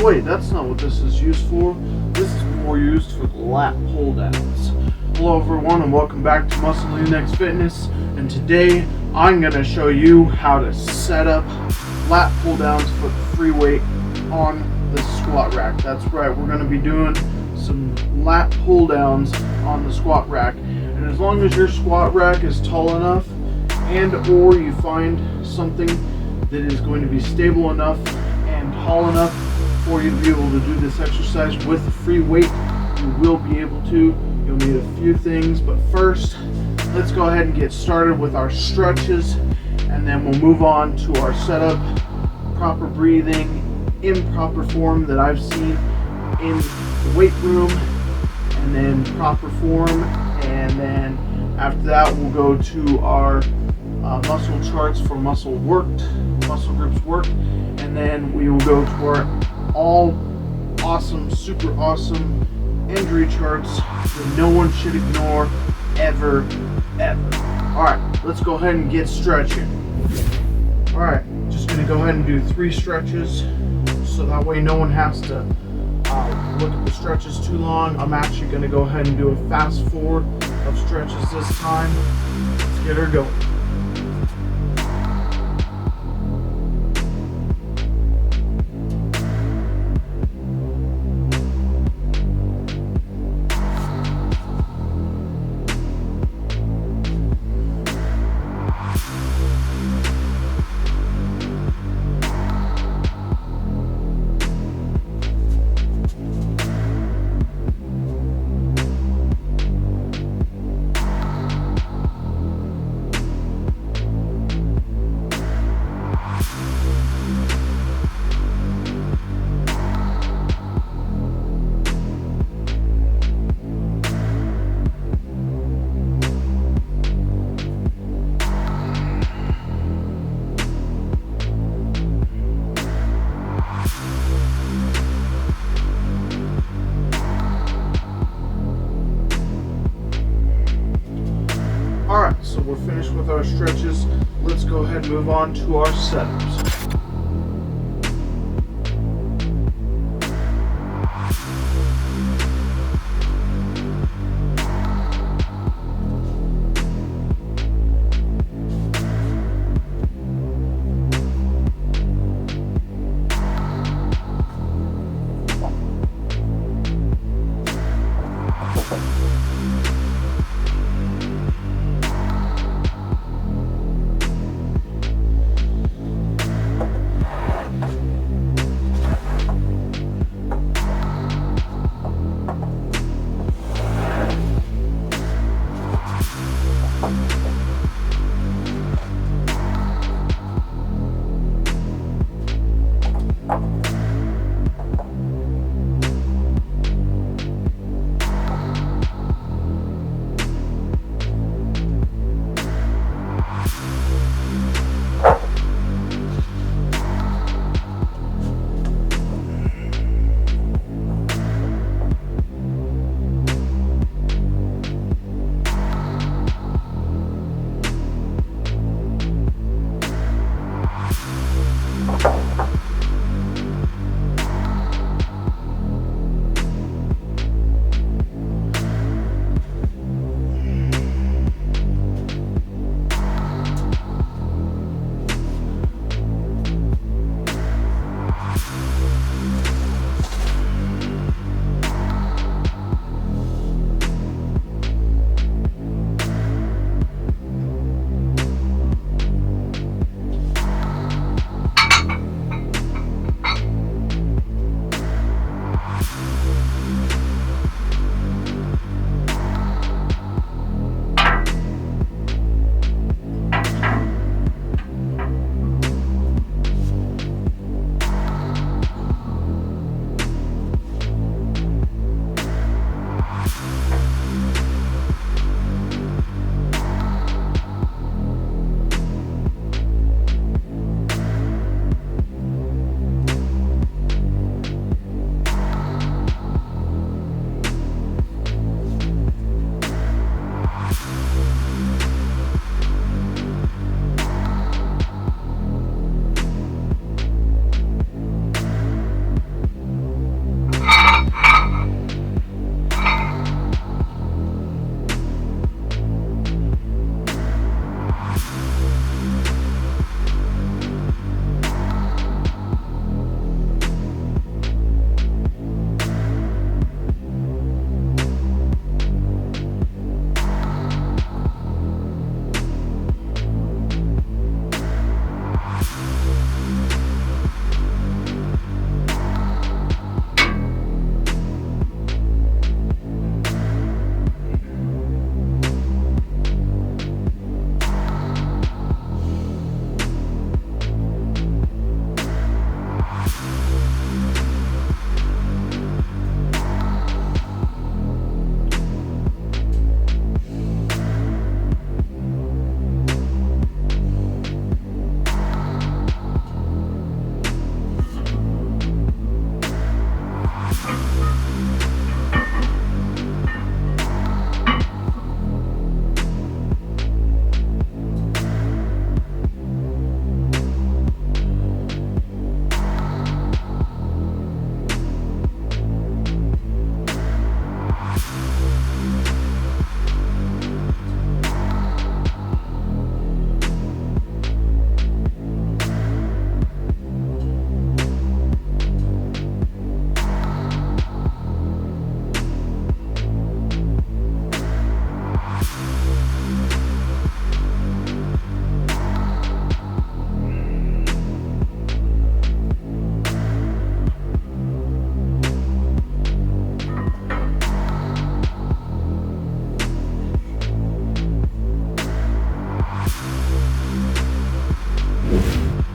Oh wait, that's not what this is used for. This is more used for the lat pull downs. Hello everyone and welcome back to Muscle Index Fitness, and today I'm going to show you how to set up lat pull downs for the free weight on the squat rack. That's right, we're going to be doing some lat pull downs on the squat rack, and as long as your squat rack is tall enough and or you find something that is going to be stable enough and tall enough for you to be able to do this exercise with free weight, you will be able to. You'll need a few things, but first let's go ahead and get started with our stretches, and then we'll move on to our setup, proper breathing, improper form that I've seen in the weight room, and then proper form, and then after that we'll go to our muscle charts for muscle groups worked, and then we will go to our all awesome, super awesome injury charts that no one should ignore ever. Alright, let's go ahead and get stretching. Alright, just going to go ahead and do 3 stretches so that way no one has to look at the stretches too long. I'm actually going to go ahead and do a fast forward of stretches this time. Let's get her going. Alright, so we're finished with our stretches. Let's go ahead and move on to our setups.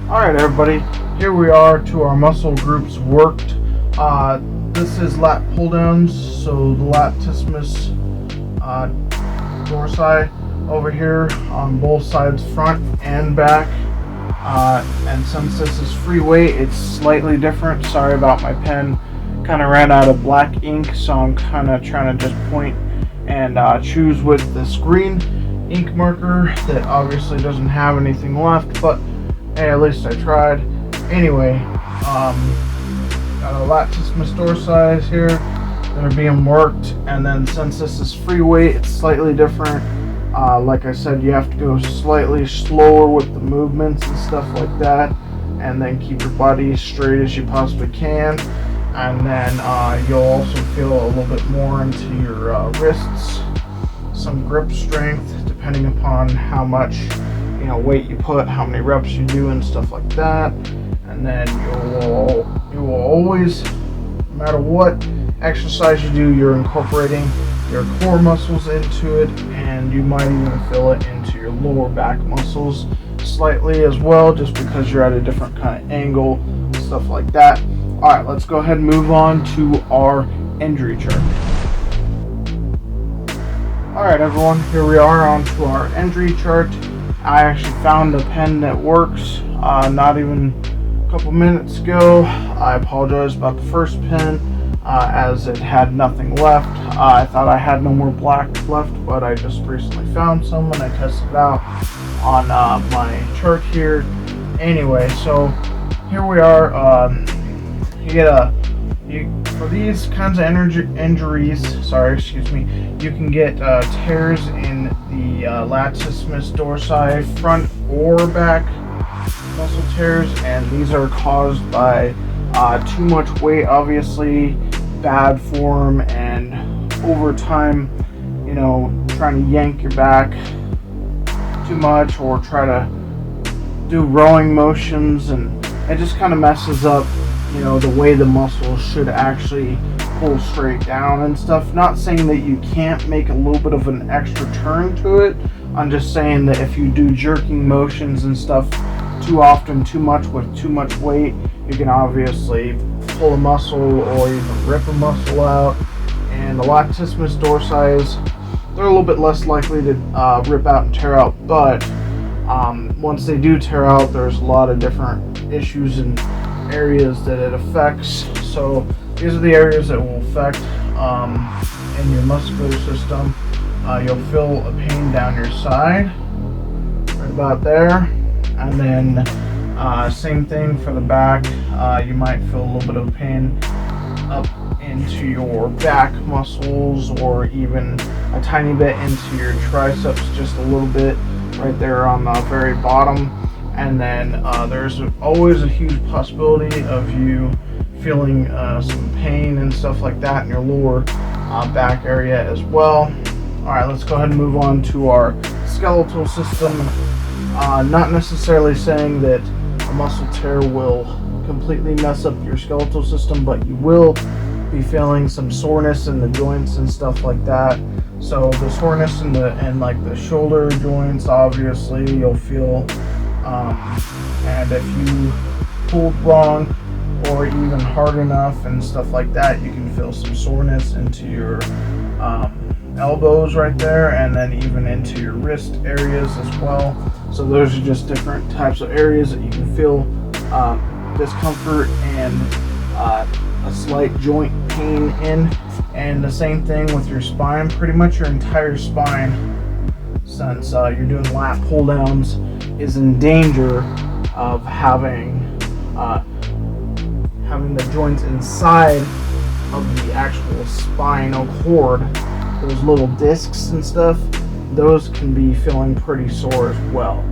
Alright everybody, here we are to our muscle groups worked. This is lat pull downs, so the latissimus dorsi over here on both sides, front and back. And since this is free weight, it's slightly different. Sorry about my pen, kind of ran out of black ink, so I'm kind of trying to just point and choose with this green ink marker that obviously doesn't have anything left, but hey, at least I tried. Anyway, got a latissimus dorsi here that are being worked, and then since this is free weight, it's slightly different. Like I said, you have to go slightly slower with the movements and stuff like that, and then keep your body as straight as you possibly can. And then you'll also feel a little bit more into your wrists, some grip strength depending upon how much weight you put, how many reps you do, and stuff like that. And then you will always, no matter what exercise you do, you're incorporating your core muscles into it, and you might even feel it into your lower back muscles slightly as well, just because you're at a different kind of angle, stuff like that. Alright, let's go ahead and move on to our injury chart. Alright everyone, here we are on to our injury chart. I actually found a pen that works not even a couple minutes ago. I apologize about the first pen as it had nothing left. I thought I had no more black left, but I just recently found some and I tested it out on my chart here. Anyway, so here we are. You get for these kinds of injuries, you can get tears in the latissimus dorsi, front or back muscle tears, and these are caused by too much weight, obviously, bad form, and over time, trying to yank your back too much or try to do rowing motions, and it just kind of messes up the way the muscle should actually pull straight down and stuff. Not saying that you can't make a little bit of an extra turn to it. I'm just saying that if you do jerking motions and stuff too often, too much with too much weight, you can obviously pull a muscle or even rip a muscle out. And the latissimus dorsi, they're a little bit less likely to rip out and tear out, but once they do tear out, there's a lot of different issues and areas that it affects. So these are the areas that will affect in your muscular system. You'll feel a pain down your side, right about there, and then same thing for the back. You might feel a little bit of pain up into your back muscles, or even a tiny bit into your triceps, just a little bit right there on the very bottom. And then there's always a huge possibility of you feeling some pain and stuff like that in your lower back area as well. Alright, let's go ahead and move on to our skeletal system. Not necessarily saying that a muscle tear will completely mess up your skeletal system, but you will be feeling some soreness in the joints and stuff like that. So the soreness in the shoulder joints, obviously you'll feel. And if you pulled wrong or even hard enough and stuff like that, you can feel some soreness into your elbows right there, and then even into your wrist areas as well. So those are just different types of areas that you can feel discomfort and a slight joint pain in. And the same thing with your spine, pretty much your entire spine, since you're doing lat pull downs, is in danger of having the joints inside of the actual spinal cord, those little discs and stuff, those can be feeling pretty sore as well.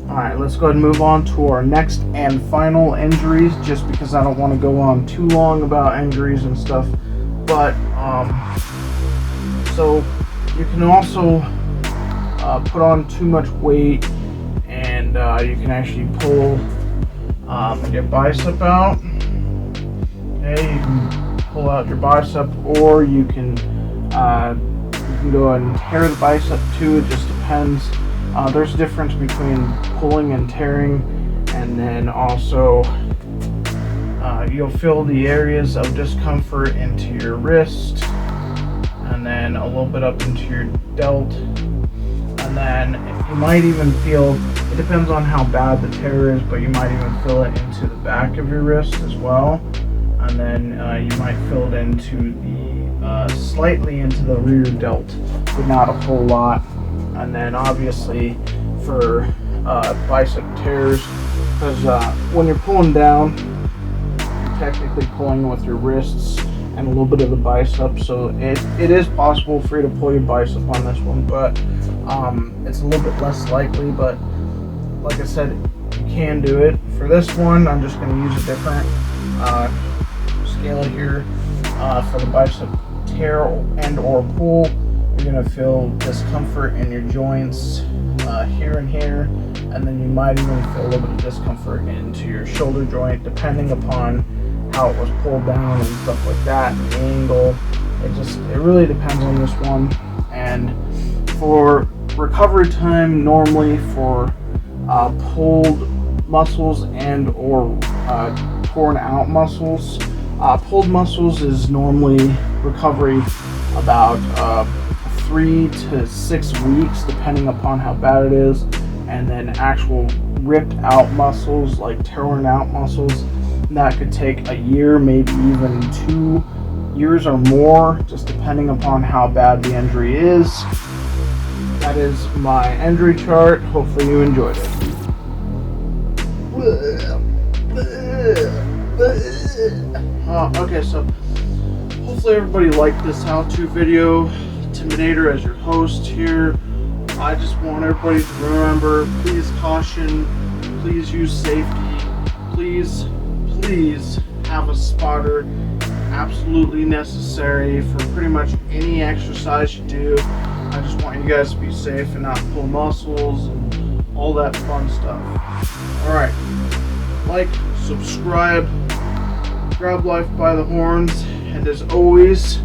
Alright, let's go ahead and move on to our next and final injuries, just because I don't want to go on too long about injuries and stuff. But so you can also put on too much weight, and you can actually pull your bicep out. Okay, you can pull out your bicep, or you can go ahead and tear the bicep too. It just depends. There's a difference between pulling and tearing and then also you'll feel the areas of discomfort into your wrist, and then a little bit up into your delt, and then you might even feel, it depends on how bad the tear is, but you might even feel it into the back of your wrist as well, and then you might feel it into the slightly into the rear delt, but not a whole lot. And then obviously for bicep tears, because when you're pulling down, you're technically pulling with your wrists and a little bit of the bicep, so it is possible for you to pull your bicep on this one, but it's a little bit less likely. But like I said, you can do it. For this one, I'm just going to use a different scale here. For the bicep tear and or pull, you're going to feel discomfort in your joints here and here, and then you might even feel a little bit of discomfort into your shoulder joint, depending upon how it was pulled down and stuff like that, the angle. It really depends on this one. And for recovery time, normally for pulled muscles and or torn out muscles, pulled muscles is normally recovery about 3 to 6 weeks, depending upon how bad it is. And then actual ripped out muscles, like torn out muscles, that could take a year, maybe even 2 years or more, just depending upon how bad the injury is. That is my injury chart. Hopefully you enjoyed it. Okay, so hopefully everybody liked this how-to video. Intimidator as your host here. I just want everybody to remember, please caution, please use safety, please have a spotter. Absolutely necessary for pretty much any exercise you do. I just want you guys to be safe and not pull muscles and all that fun stuff. Alright, like, subscribe, grab life by the horns, and as always,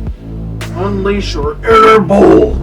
unleash your inner bull.